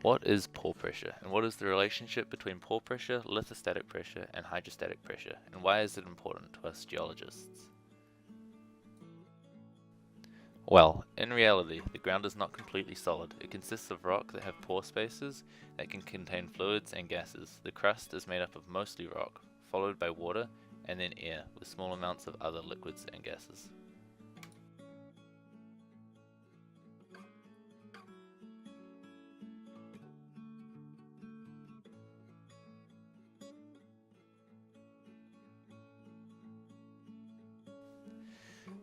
What is pore pressure, and what is the relationship between pore pressure, lithostatic pressure, and hydrostatic pressure, and why is it important to us geologists? Well, in reality, the ground is not completely solid. It consists of rock that have pore spaces that can contain fluids and gases. The crust is made up of mostly rock, followed by water, and then air, with small amounts of other liquids and gases.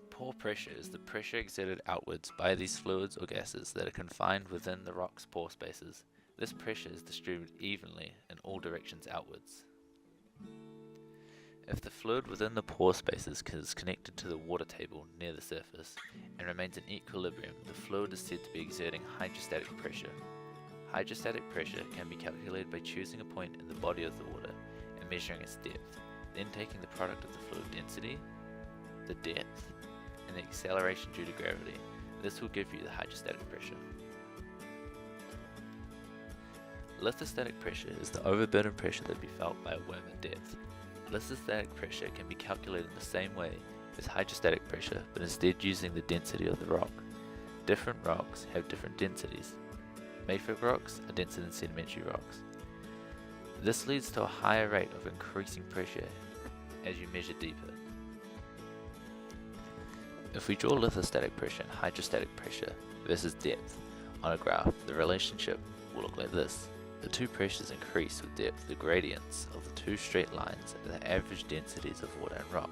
Pore pressure is the pressure exerted outwards by these fluids or gases that are confined within the rock's pore spaces. This pressure is distributed evenly in all directions outwards. If the fluid within the pore spaces is connected to the water table near the surface and remains in equilibrium, the fluid is said to be exerting hydrostatic pressure. Hydrostatic pressure can be calculated by choosing a point in the body of the water and measuring its depth, then taking the product of the fluid density, the depth, and the acceleration due to gravity. This will give you the hydrostatic pressure. Lithostatic pressure is the overburden pressure that be felt by a worm at depth. Lithostatic pressure can be calculated in the same way as hydrostatic pressure, but instead using the density of the rock. Different rocks have different densities. Mafic rocks are denser than sedimentary rocks. This leads to a higher rate of increasing pressure as you measure deeper. If we draw lithostatic pressure and hydrostatic pressure versus depth on a graph, the relationship will look like this. The two pressures increase with depth. The gradients of the two straight lines are the average densities of water and rock,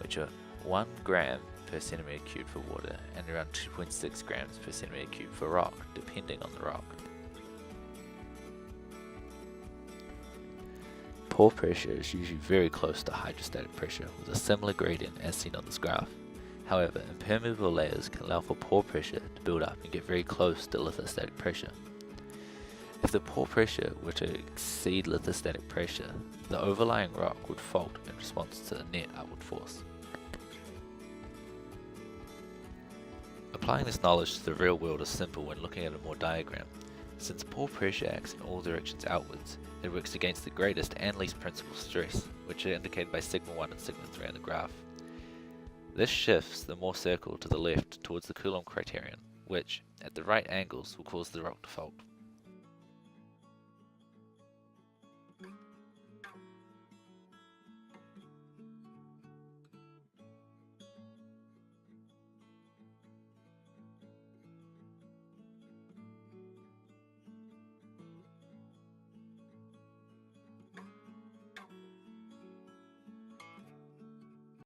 which are 1 gram per centimeter cubed for water and around 2.6 grams per centimeter cubed for rock, depending on the rock. Pore pressure is usually very close to hydrostatic pressure with a similar gradient as seen on this graph. However, impermeable layers can allow for pore pressure to build up and get very close to lithostatic pressure. If the pore pressure were to exceed lithostatic pressure, the overlying rock would fault in response to the net upward force. Applying this knowledge to the real world is simple when looking at a Moore diagram. Since pore pressure acts in all directions outwards, it works against the greatest and least principal stress, which are indicated by sigma 1 and sigma 3 on the graph. This shifts the Moore circle to the left towards the Coulomb criterion, which, at the right angles, will cause the rock to fault.